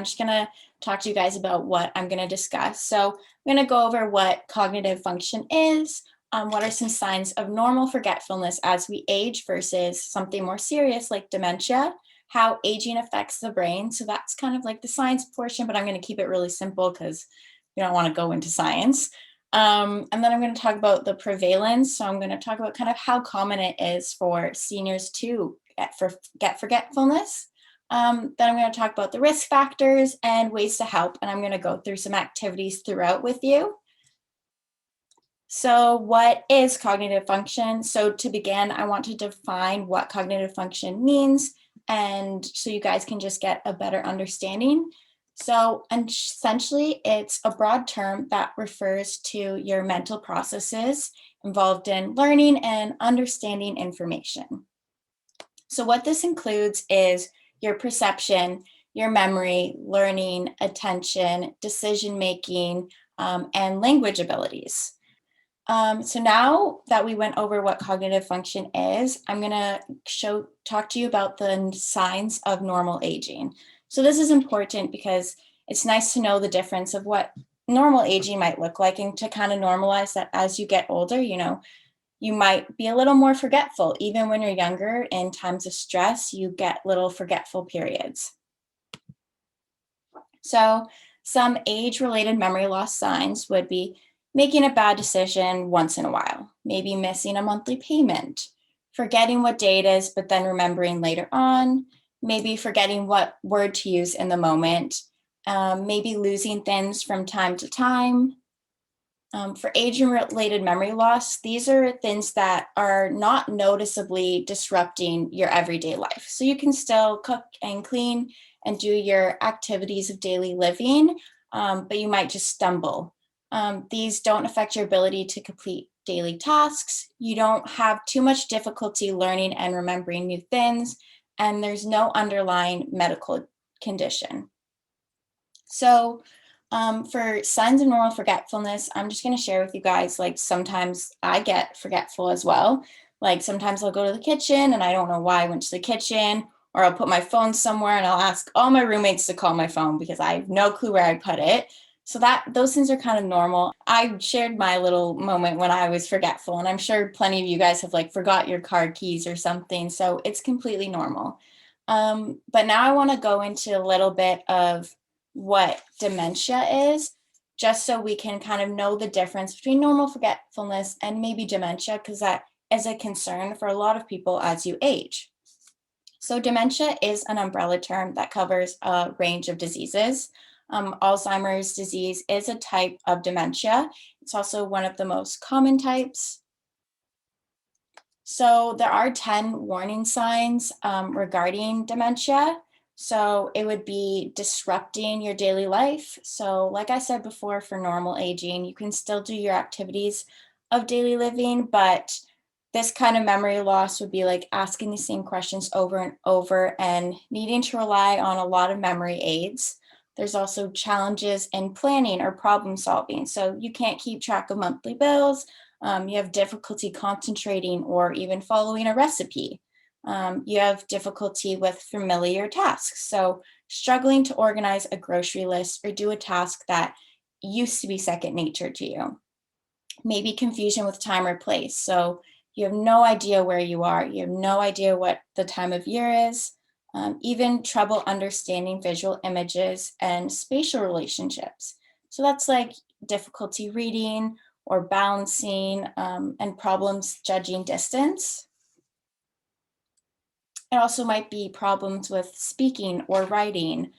just going to talk to you guys about what I'm going to discuss. So I'm going to go over what cognitive function is, what are some signs of normal forgetfulness as we age versus something more serious like dementia, how aging affects the brain. So that's kind of like the science portion, but I'm going to keep it really simple because we don't want to go into science. And then I'm going to talk about the prevalence. So I'm going to talk about kind of how common it is for seniors to get forgetfulness. Then I'm going to talk about the risk factors and ways to help. And I'm going to go through some activities throughout with you. So what is cognitive function? So to begin, I want to define what cognitive function means, and so you guys can just get a better understanding. So essentially, it's a broad term that refers to your mental processes involved in learning and understanding information. So what this includes is your perception, your memory, learning, attention, decision-making, and language abilities. So now that we went over what cognitive function is, I'm going to talk to you about the signs of normal aging. So this is important because it's nice to know the difference of what normal aging might look like, and to kind of normalize that as you get older, you might be a little more forgetful. Even when you're younger, in times of stress, you get little forgetful periods. So some age-related memory loss signs would be making a bad decision once in a while, maybe missing a monthly payment, forgetting what day it is, but then remembering later on, maybe forgetting what word to use in the moment, maybe losing things from time to time. For age-related memory loss, these are things that are not noticeably disrupting your everyday life. So you can still cook and clean and do your activities of daily living, but you might just stumble. These don't affect your ability to complete daily tasks. You don't have too much difficulty learning and remembering new things, and there's no underlying medical condition. So for signs of normal forgetfulness, I'm just going to share with you guys, like sometimes I get forgetful as well. Like sometimes I'll go to the kitchen and I don't know why I went to the kitchen, or I'll put my phone somewhere and I'll ask all my roommates to call my phone because I have no clue where I put it. So those things are kind of normal. I shared my little moment when I was forgetful, and I'm sure plenty of you guys have like forgot your car keys or something. So it's completely normal. But now I want to go into a little bit of what dementia is, just so we can kind of know the difference between normal forgetfulness and maybe dementia, because that is a concern for a lot of people as you age. So dementia is an umbrella term that covers a range of diseases. Alzheimer's disease is a type of dementia. It's also one of the most common types. So there are 10 warning signs regarding dementia. So it would be disrupting your daily life. So like I said before, for normal aging, you can still do your activities of daily living, but this kind of memory loss would be like asking the same questions over and over and needing to rely on a lot of memory aids. There's also challenges in planning or problem solving. So you can't keep track of monthly bills. You have difficulty concentrating or even following a recipe. You have difficulty with familiar tasks. So struggling to organize a grocery list or do a task that used to be second nature to you. Maybe confusion with time or place. So you have no idea where you are. You have no idea what the time of year is. Even trouble understanding visual images and spatial relationships. So that's like difficulty reading or balancing and problems judging distance. It also might be problems with speaking or writing,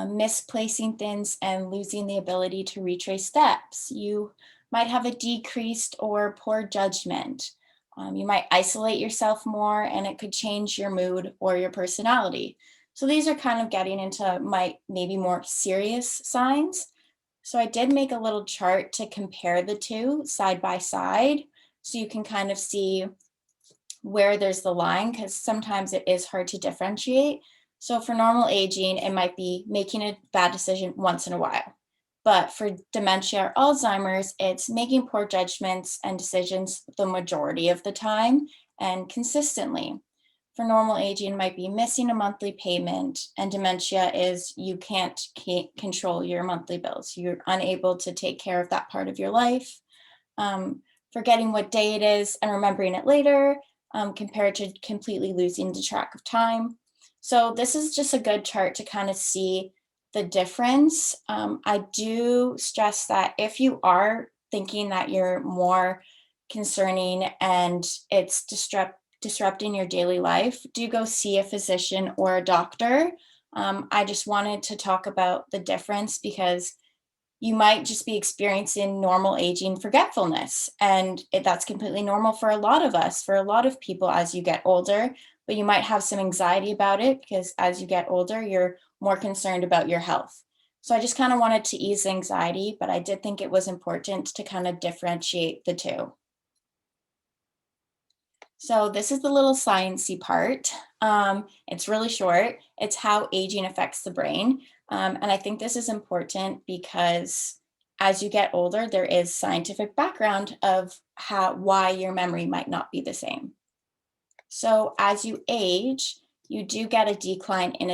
misplacing things and losing the ability to retrace steps. You might have a decreased or poor judgment. You might isolate yourself more, and it could change your mood or your personality. So these are kind of getting into maybe more serious signs. So I did make a little chart to compare the two side by side, so you can kind of see where there's the line, because sometimes it is hard to differentiate. So for normal aging, it might be making a bad decision once in a while. But for dementia or Alzheimer's, it's making poor judgments and decisions the majority of the time and consistently. For normal aging might be missing a monthly payment, and dementia is you can't control your monthly bills. You're unable to take care of that part of your life. Forgetting what day it is and remembering it later, compared to completely losing the track of time. So this is just a good chart to kind of see the difference. I do stress that if you are thinking that you're more concerning and it's disrupting your daily life, do go see a physician or a doctor. I just wanted to talk about the difference because you might just be experiencing normal aging forgetfulness. And that's completely normal for a lot of us, for a lot of people as you get older, but you might have some anxiety about it because as you get older, you're more concerned about your health. So I just kind of wanted to ease anxiety, but I did think it was important to kind of differentiate the two. So this is the little sciencey part. It's really short. It's how aging affects the brain. And I think this is important because as you get older, there is scientific background of why your memory might not be the same. So as you age, you do get a decline in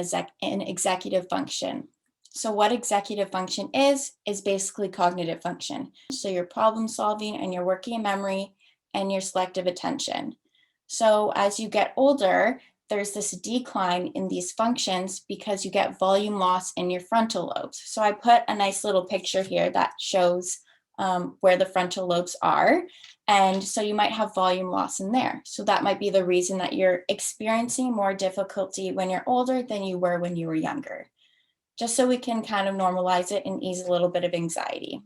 executive function. So what executive function is basically cognitive function. So your problem solving and your working memory and your selective attention. So as you get older, there's this decline in these functions because you get volume loss in your frontal lobes. So I put a nice little picture here that shows where the frontal lobes are. And so you might have volume loss in there. So that might be the reason that you're experiencing more difficulty when you're older than you were when you were younger. Just so we can kind of normalize it and ease a little bit of anxiety.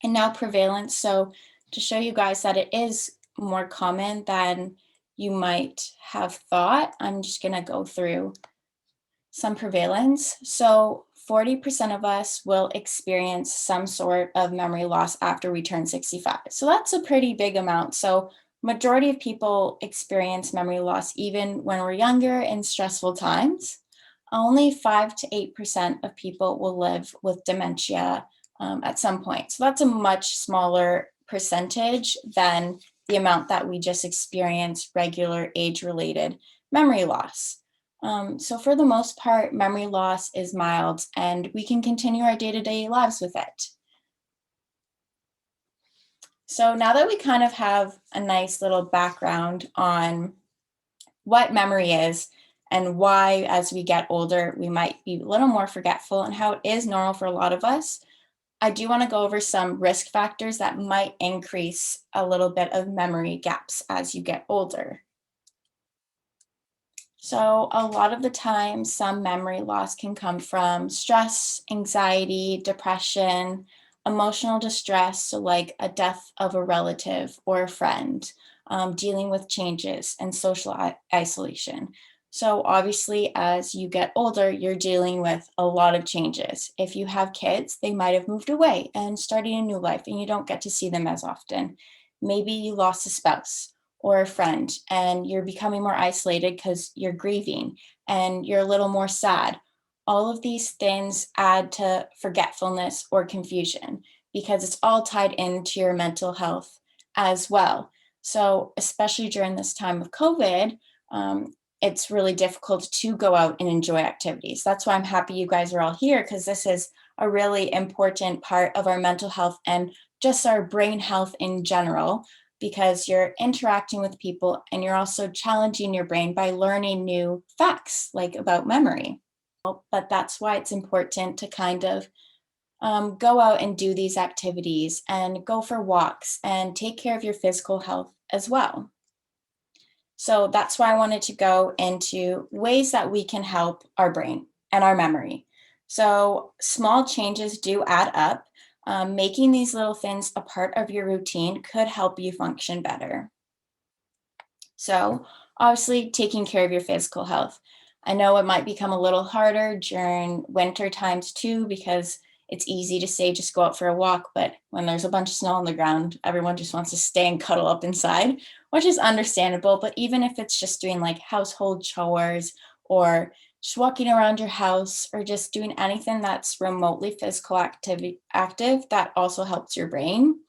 And now prevalence. So to show you guys that it is more common than you might have thought, I'm just going to go through some prevalence. So 40% of us will experience some sort of memory loss after we turn 65. So that's a pretty big amount. So majority of people experience memory loss even when we're younger in stressful times. Only 5 to 8% of people will live with dementia at some point. So that's a much smaller percentage than the amount that we just experience regular age-related memory loss. So for the most part, memory loss is mild and we can continue our day-to-day lives with it. So now that we kind of have a nice little background on what memory is and why, as we get older, we might be a little more forgetful and how it is normal for a lot of us, I do want to go over some risk factors that might increase a little bit of memory gaps as you get older. So a lot of the time, some memory loss can come from stress, anxiety, depression, emotional distress, so like a death of a relative or a friend, dealing with changes and social isolation. So obviously, as you get older, you're dealing with a lot of changes. If you have kids, they might have moved away and starting a new life, and you don't get to see them as often. Maybe you lost a spouse or a friend and you're becoming more isolated because you're grieving and you're a little more sad. All of these things add to forgetfulness or confusion because it's all tied into your mental health as well. So, especially during this time of COVID, it's really difficult to go out and enjoy activities. That's why I'm happy you guys are all here because this is a really important part of our mental health and just our brain health in general, because you're interacting with people and you're also challenging your brain by learning new facts like about memory. But that's why it's important to kind of go out and do these activities and go for walks and take care of your physical health as well. So that's why I wanted to go into ways that we can help our brain and our memory. So small changes do add up. Making these little things a part of your routine could help you function better. So obviously taking care of your physical health. I know it might become a little harder during winter times too, because it's easy to say just go out for a walk, but when there's a bunch of snow on the ground, everyone just wants to stay and cuddle up inside, which is understandable. But even if it's just doing like household chores or just walking around your house or just doing anything that's remotely physical active, that also helps your brain.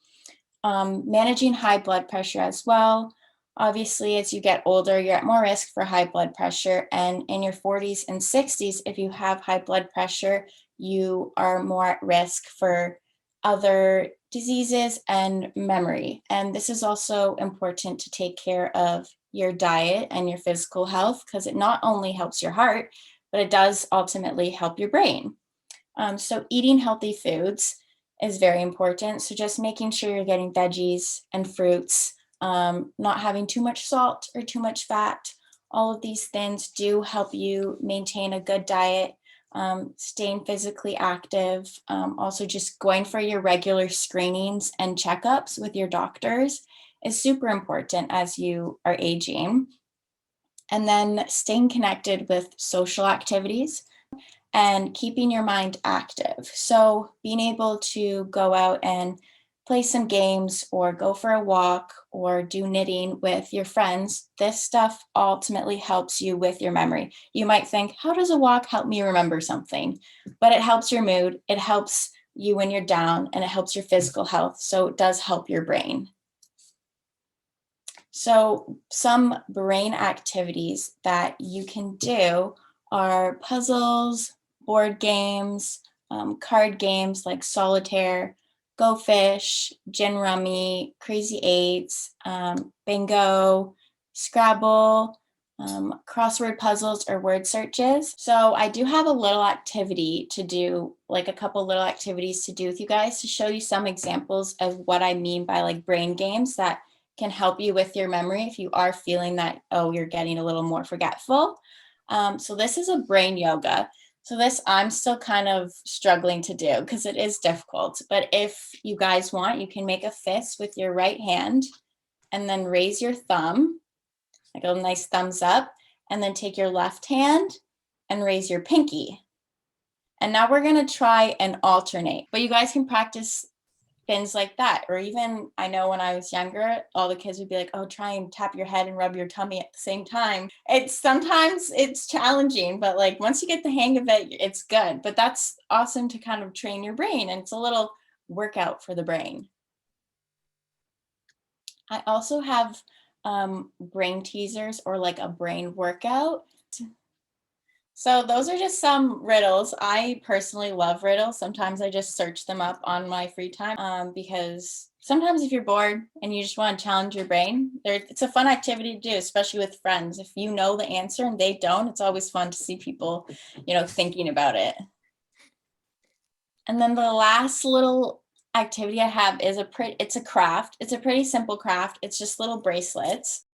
Managing high blood pressure as well. Obviously, as you get older, you're at more risk for high blood pressure. And in your 40s and 60s, if you have high blood pressure, you are more at risk for other diseases and memory. And this is also important to take care of your diet and your physical health, because it not only helps your heart, but it does ultimately help your brain. So eating healthy foods is very important. So just making sure you're getting veggies and fruits, not having too much salt or too much fat. All of these things do help you maintain a good diet, staying physically active, also just going for your regular screenings and checkups with your doctors is super important as you are aging. And then staying connected with social activities and keeping your mind active. So being able to go out and play some games or go for a walk or do knitting with your friends, this stuff ultimately helps you with your memory. You might think, how does a walk help me remember something? But it helps your mood, it helps you when you're down, and it helps your physical health. So it does help your brain. So some brain activities that you can do are puzzles, board games, card games like solitaire, Go Fish, Gin Rummy, Crazy Eights, bingo, Scrabble, crossword puzzles or word searches. So I do have a little activity to do, like a couple little activities to do with you guys to show you some examples of what I mean by like brain games that can help you with your memory if you are feeling that, oh, you're getting a little more forgetful. So this is a brain yoga. So this I'm still kind of struggling to do because it is difficult. But if you guys want, you can make a fist with your right hand and then raise your thumb, like a nice thumbs up, and then take your left hand and raise your pinky. And now we're gonna try and alternate, but you guys can practice things like that. Or even, I know when I was younger, all the kids would be like, oh, try and tap your head and rub your tummy at the same time. It's sometimes it's challenging, but like once you get the hang of it, it's good. But that's awesome to kind of train your brain, and it's a little workout for the brain. I also have brain teasers or like a brain workout. So those are just some riddles. I personally love riddles. Sometimes I just search them up on my free time because sometimes if you're bored and you just want to challenge your brain, it's a fun activity to do, especially with friends. If you know the answer and they don't, it's always fun to see people, thinking about it. And then the last little activity I have is it's a craft. It's a pretty simple craft. It's just little bracelets.